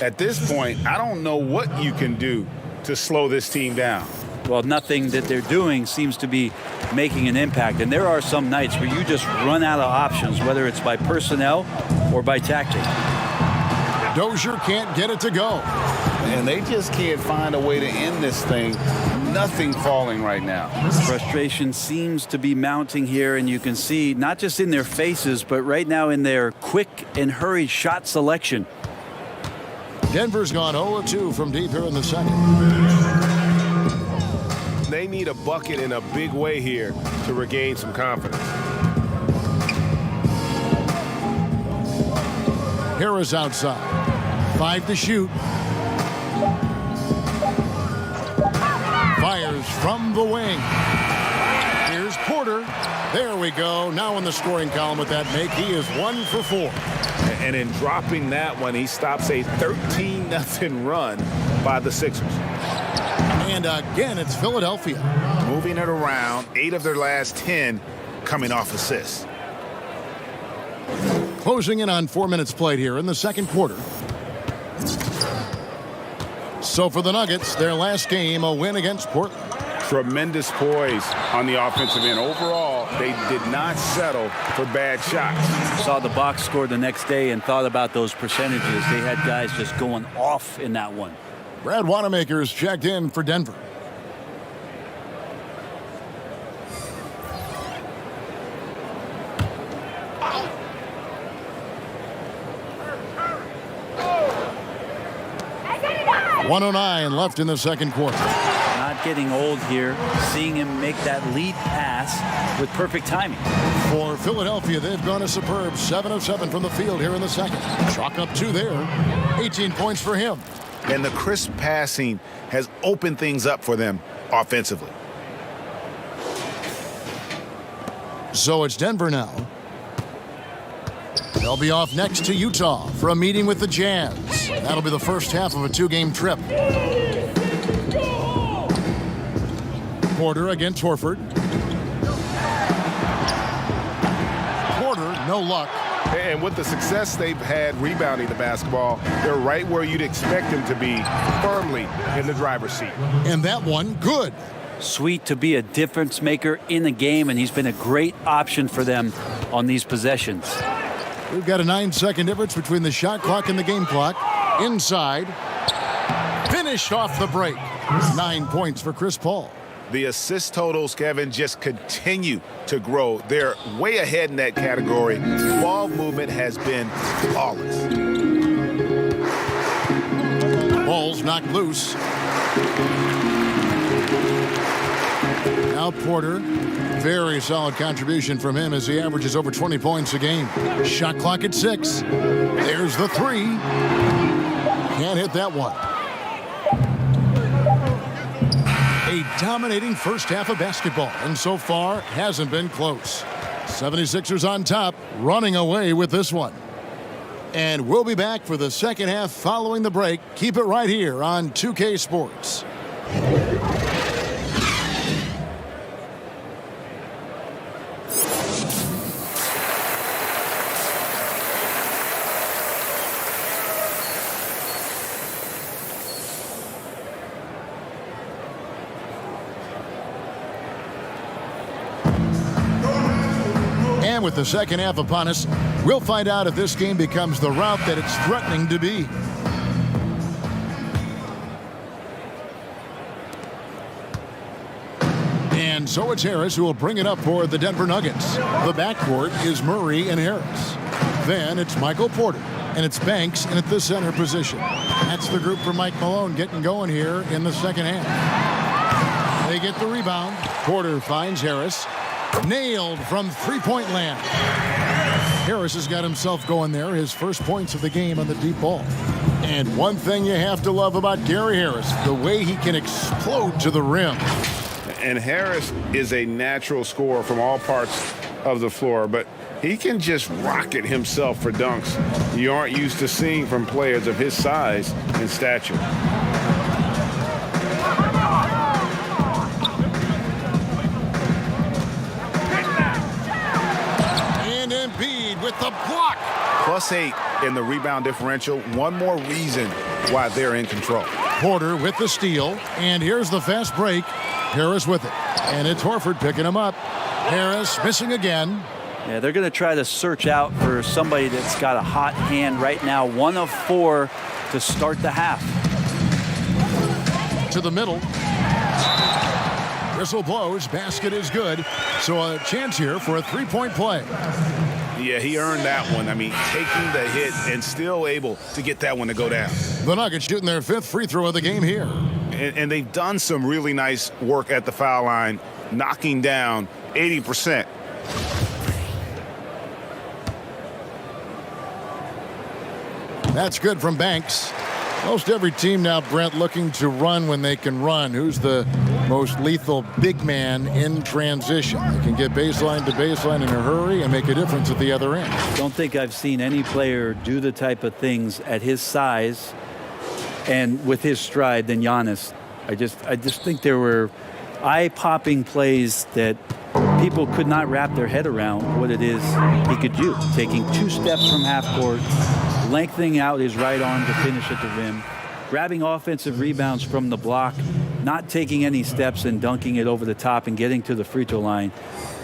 At this point, I don't know what you can do to slow this team down. Well, nothing that they're doing seems to be making an impact. And there are some nights where you just run out of options, whether it's by personnel or by tactic. Dozier can't get it to go. And they just can't find a way to end this thing. Nothing falling right now. Frustration seems to be mounting here, and you can see not just in their faces, but right now in their quick and hurried shot selection. Denver's gone 0-2 from deep here in the second. They need a bucket in a big way here to regain some confidence. Harris outside. 5 to shoot. Fires from the wing. Here's Porter. There we go. Now in the scoring column with that make. He is 1 for 4. And in dropping that one, he stops a 13-0 run by the Sixers. And again, it's Philadelphia. Moving it around, 8 of their last 10 coming off assists. Closing in on 4 minutes played here in the second quarter. So for the Nuggets, their last game, a win against Portland. Tremendous poise on the offensive end. Overall, they did not settle for bad shots. Saw the box score the next day and thought about those percentages. They had guys just going off in that one. Brad Wanamaker's checked in for Denver. .109 left in the second quarter. Not getting old here. Seeing him make that lead pass with perfect timing. For Philadelphia, they've gone a superb 7 of 7 from the field here in the second. Chalk up 2 there. 18 points for him. And the crisp passing has opened things up for them offensively. So it's Denver now. They'll be off next to Utah for a meeting with the Jazz. That'll be the first half of a 2-game trip. Porter against Horford. Porter, no luck. And with the success they've had rebounding the basketball, they're right where you'd expect them to be, firmly in the driver's seat. And that one, good. Sweet to be a difference maker in the game, and he's been a great option for them on these possessions. We've got a 9-second difference between the shot clock and the game clock. Inside. Finished off the break. 9 points for Chris Paul. The assist totals, Kevin, just continue to grow. They're way ahead in that category. Ball movement has been flawless. Ball's knocked loose. Now Porter. Very solid contribution from him as he averages over 20 points a game. Shot clock at 6. There's the 3. Can't hit that one. A dominating first half of basketball, and so far hasn't been close. 76ers on top, running away with this one. And we'll be back for the second half following the break. Keep it right here on 2K Sports. And with the second half upon us, we'll find out if this game becomes the rout that it's threatening to be. And so it's Harris who will bring it up for the Denver Nuggets. The backcourt is Murray and Harris. Then it's Michael Porter, and it's Banks in at the center position. That's the group for Mike Malone getting going here in the second half. They get the rebound. Porter finds Harris. Nailed from three-point land. Harris has got himself going there, his first points of the game on the deep ball. And one thing you have to love about Gary Harris, the way he can explode to the rim. And Harris is a natural scorer from all parts of the floor, but he can just rocket himself for dunks you aren't used to seeing from players of his size and stature. With the block. +8 in the rebound differential. One more reason why they're in control. Porter with the steal. And here's the fast break. Harris with it. And it's Horford picking him up. Harris missing again. Yeah, they're going to try to search out for somebody that's got a hot hand right now. 1 of 4 to start the half. To the middle. Whistle blows. Basket is good. So a chance here for a three-point play. Yeah, he earned that one. I mean, taking the hit and still able to get that one to go down. The Nuggets shooting their 5th free throw of the game here. And they've done some really nice work at the foul line, knocking down 80%. That's good from Banks. Most every team now, Brent, looking to run when they can run. Who's the most lethal big man in transition? They can get baseline to baseline in a hurry and make a difference at the other end. Don't think I've seen any player do the type of things at his size and with his stride than Giannis. I just think there were eye-popping plays that people could not wrap their head around what it is he could do. Taking 2 steps from half court, lengthening out his right arm to finish at the rim, grabbing offensive rebounds from the block, not taking any steps and dunking it over the top and getting to the free throw line.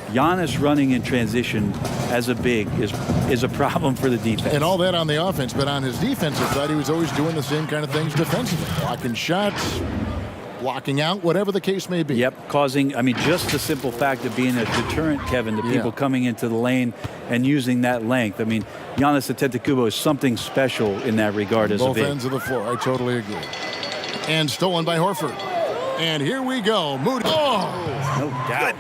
Giannis running in transition as a big is a problem for the defense. And all that on the offense, but on his defensive side, he was always doing the same kind of things defensively. Blocking shots, blocking out, whatever the case may be. Yep, causing, I mean, just the simple fact of being a deterrent, Kevin, to people coming into the lane and using that length. I mean, Giannis Antetokounmpo is something special in that regard as a big. Both ends of the floor, I totally agree. And stolen by Horford. And here we go. Moody. Oh, no doubt.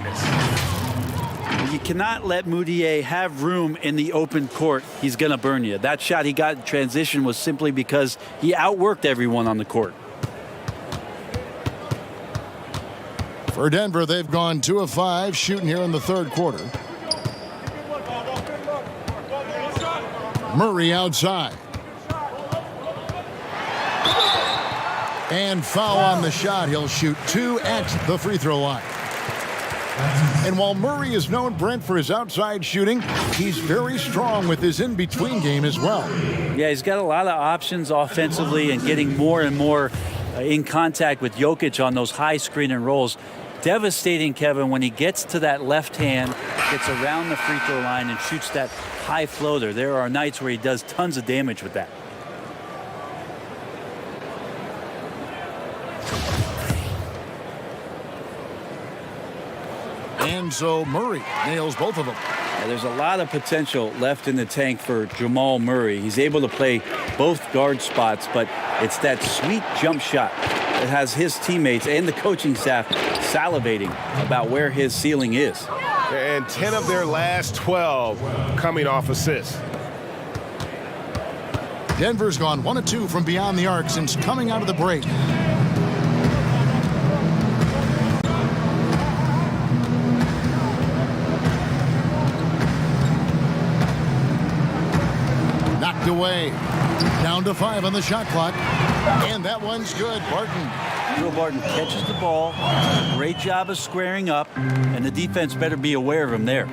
You cannot let Moutier have room in the open court. He's going to burn you. That shot he got in transition was simply because he outworked everyone on the court. For Denver, they've gone 2 of 5 shooting here in the third quarter. Murray outside. And foul on the shot. He'll shoot 2 at the free throw line. And while Murray is known, Brent, for his outside shooting, he's very strong with his in-between game as well. Yeah, he's got a lot of options offensively and getting more and more in contact with Jokic on those high screen and rolls. Devastating, Kevin, when he gets to that left hand, gets around the free throw line and shoots that high floater. There are nights where he does tons of damage with that. And so Murray nails both of them. Yeah, there's a lot of potential left in the tank for Jamal Murray. He's able to play both guard spots, but it's that sweet jump shot that has his teammates and the coaching staff salivating about where his ceiling is. And 10 of their last 12 coming off assists. Denver's gone 1 of 2 from beyond the arc since coming out of the break. Knocked away. Down to 5 on the shot clock. And that one's good. Barton. Will Barton catches the ball. Great job of squaring up. And the defense better be aware of him there.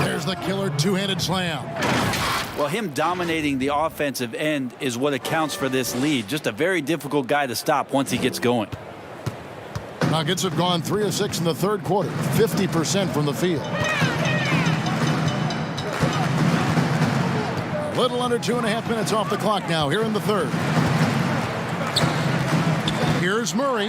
There's the killer two-handed slam. Well, him dominating the offensive end is what accounts for this lead. Just a very difficult guy to stop once he gets going. Nuggets have gone 3 of 6 in the third quarter. 50% from the field. A little under 2.5 minutes off the clock now here in the third. Here's Murray.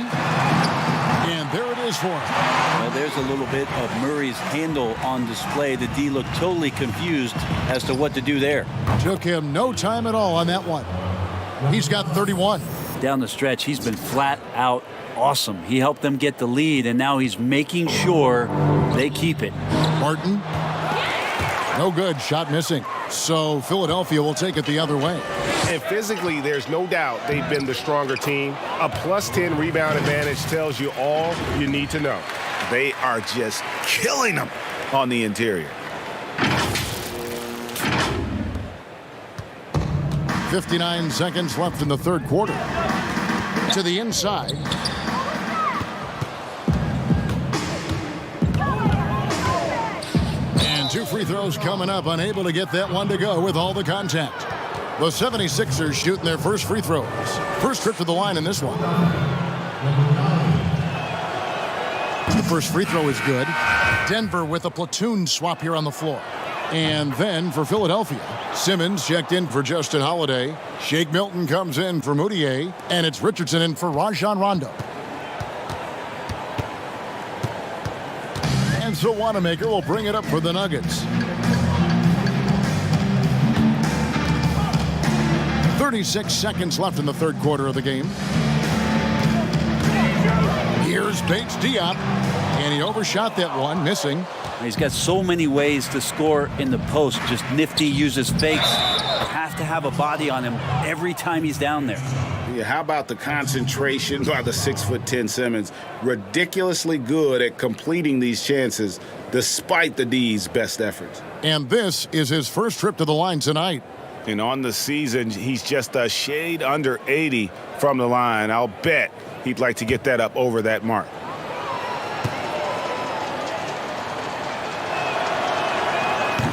And there it is for him. Well, there's a little bit of Murray's handle on display. The D looked totally confused as to what to do there. Took him no time at all on that one. He's got 31. Down the stretch, he's been flat out awesome. He helped them get the lead, and now he's making sure they keep it. Martin. No good. Shot missing. So Philadelphia will take it the other way. And physically, there's no doubt they've been the stronger team. A +10 rebound advantage tells you all you need to know. They are just killing them on the interior. 59 seconds left in the third quarter. To the inside. And 2 free throws coming up. Unable to get that one to go with all the contact. The 76ers shooting their first free throws. First trip to the line in this one. The first free throw is good. Denver with a platoon swap here on the floor. And then for Philadelphia, Simmons checked in for Justin Holiday. Shake Milton comes in for Moutier. And it's Richardson in for Rajon Rondo. And so Wanamaker will bring it up for the Nuggets. 36 seconds left in the third quarter of the game. Here's Bates Diop, and he overshot that one, missing. He's got so many ways to score in the post. Just nifty, uses fakes. Have to have a body on him every time he's down there. Yeah, how about the concentration by the 6'10" Simmons? Ridiculously good at completing these chances despite the D's best efforts. And this is his first trip to the line tonight. And on the season, he's just a shade under 80 from the line. I'll bet he'd like to get that up over that mark.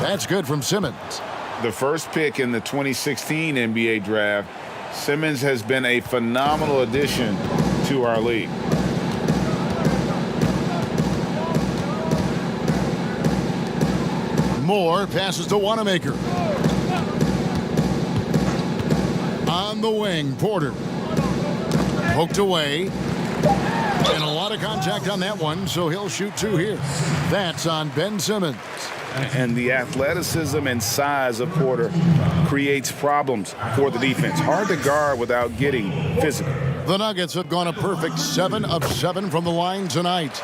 That's good from Simmons. The first pick in the 2016 NBA draft, Simmons has been a phenomenal addition to our league. Moore passes to Wanamaker. On the wing, Porter. Poked away. And a lot of contact on that one, so he'll shoot 2 here. That's on Ben Simmons. And the athleticism and size of Porter creates problems for the defense. Hard to guard without getting physical. The Nuggets have gone a perfect 7 of 7 from the line tonight.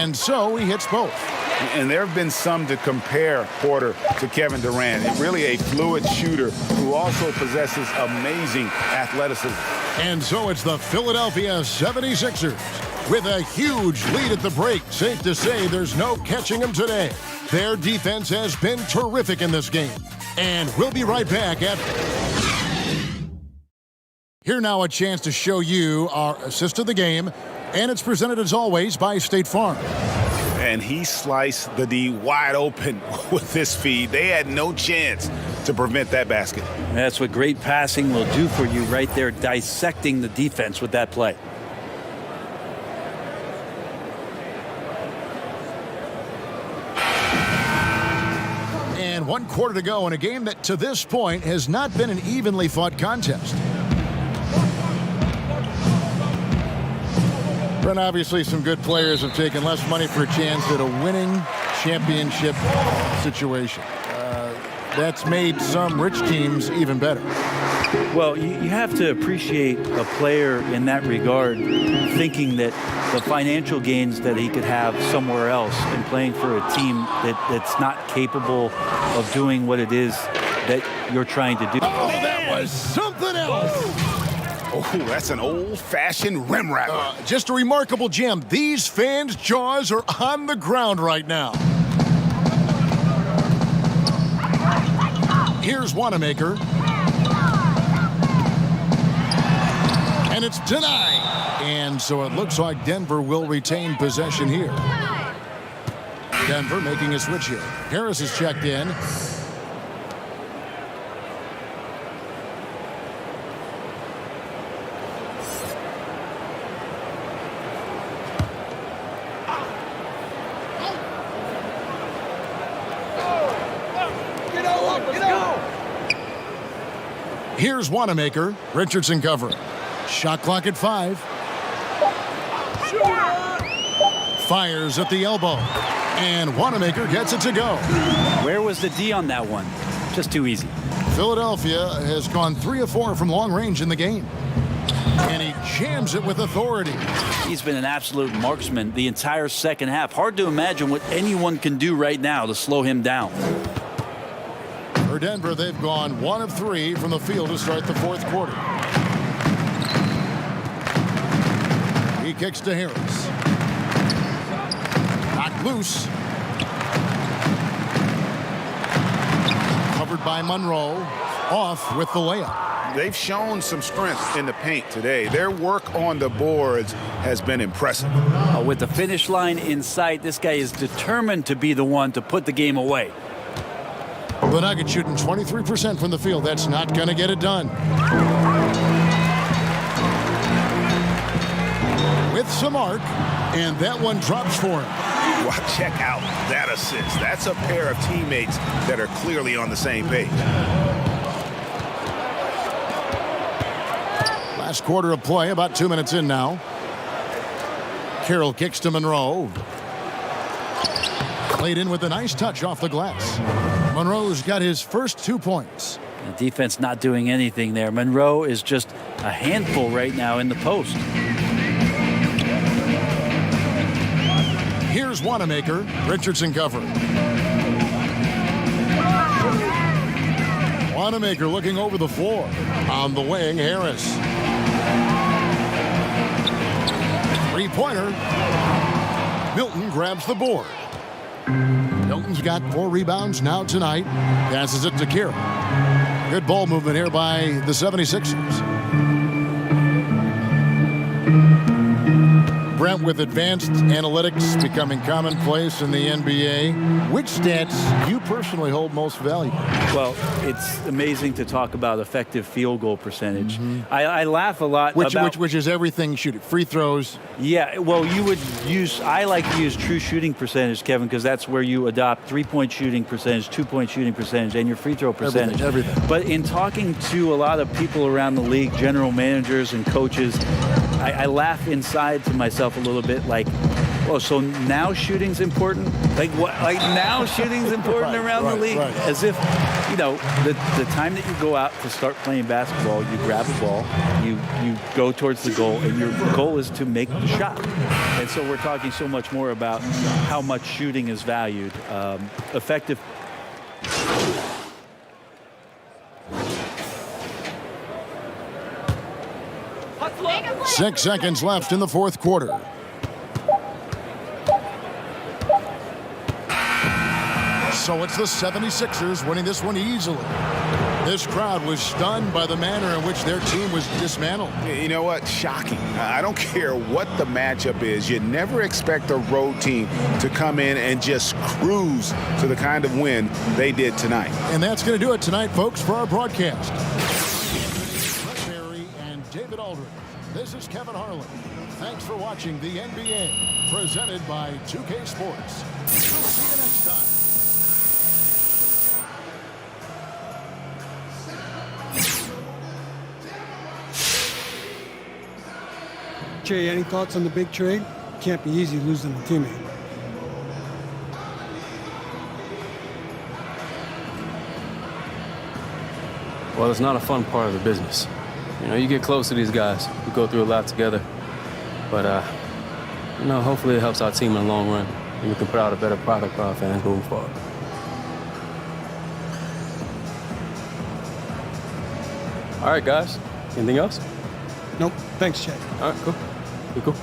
And so he hits both. And there have been some to compare Porter to Kevin Durant. Really a fluid shooter who also possesses amazing athleticism. And so it's the Philadelphia 76ers with a huge lead at the break. Safe to say there's no catching them today. Their defense has been terrific in this game. And we'll be right back at... Here now a chance to show you our assist of the game. And it's presented as always by State Farm. And he sliced the D wide open with this feed. They had no chance to prevent that basket. That's what great passing will do for you right there, dissecting the defense with that play. And 1 quarter to go in a game that to this point has not been an evenly fought contest. But obviously some good players have taken less money for a chance at a winning championship situation. That's made some rich teams even better. Well, you have to appreciate a player in that regard thinking that the financial gains that he could have somewhere else and playing for a team that's not capable of doing what it is that you're trying to do. Oh, that was something else. Oh, that's an old-fashioned rim wrapper. Just a remarkable gem. These fans' jaws are on the ground right now. Here's Wanamaker. And it's denied. And so it looks like Denver will retain possession here. Denver making a switch here. Harris is checked in. Here's Wanamaker. Richardson covering. Shot clock at 5. Fires at the elbow. And Wanamaker gets it to go. Where was the D on that one? Just too easy. Philadelphia has gone 3 of 4 from long range in the game. And he jams it with authority. He's been an absolute marksman the entire second half. Hard to imagine what anyone can do right now to slow him down. For Denver, they've gone 1 of 3 from the field to start the 4th quarter. He kicks to Harris. Knocked loose. Covered by Monroe. Off with the layup. They've shown some strength in the paint today. Their work on the boards has been impressive. With the finish line in sight, this guy is determined to be the one to put the game away. The Nuggets shooting 23% from the field. That's not going to get it done. With some arc, and that one drops for him. Well, check out that assist. That's a pair of teammates that are clearly on the same page. Last quarter of play, about 2 minutes in now. Carroll kicks to Monroe. Played in with a nice touch off the glass. Monroe's got his first 2 points. The defense not doing anything there. Monroe is just a handful right now in the post. Here's Wanamaker. Richardson cover. Wanamaker looking over the floor. On the wing, Harris. Three-pointer. Milton grabs the board. Milton's got 4 rebounds now tonight. Passes it to Carroll. Good ball movement here by the 76ers. Brent, with advanced analytics becoming commonplace in the NBA, which stats do you personally hold most value? Well, it's amazing to talk about effective field goal percentage. I laugh a lot which is everything shooting. Free throws. Yeah, well, I like to use true shooting percentage, Kevin, because that's where you adopt 3-point shooting percentage, 2-point shooting percentage, and your free throw percentage. Everything. But in talking to a lot of people around the league, general managers and coaches, I laugh inside to myself a little bit like, Oh, so now shooting's important? Like what? Like now shooting's important around the league? Right. As if, you know, the time that you go out to start playing basketball, you grab a ball, you go towards the goal, and your goal is to make the shot. And so we're talking so much more about how much shooting is valued. Effective. 6 seconds left in the fourth quarter. So it's the 76ers winning this one easily. This crowd was stunned by the manner in which their team was dismantled. You know what? Shocking. I don't care what the matchup is. You never expect a road team to come in and just cruise to the kind of win they did tonight. And that's going to do it tonight, folks, for our broadcast. And David Aldridge. This is Kevin Harlan. Thanks for watching the NBA, presented by 2K Sports. We'll see you next time. Jay, any thoughts on the big trade? Can't be easy losing a teammate. Well, it's not a fun part of the business. You know, you get close to these guys. We go through a lot together. But, you know, hopefully it helps our team in the long run. And we can put out a better product for our fans moving forward. All right, guys. Anything else? Nope. Thanks, Jay. All right, cool. Cool.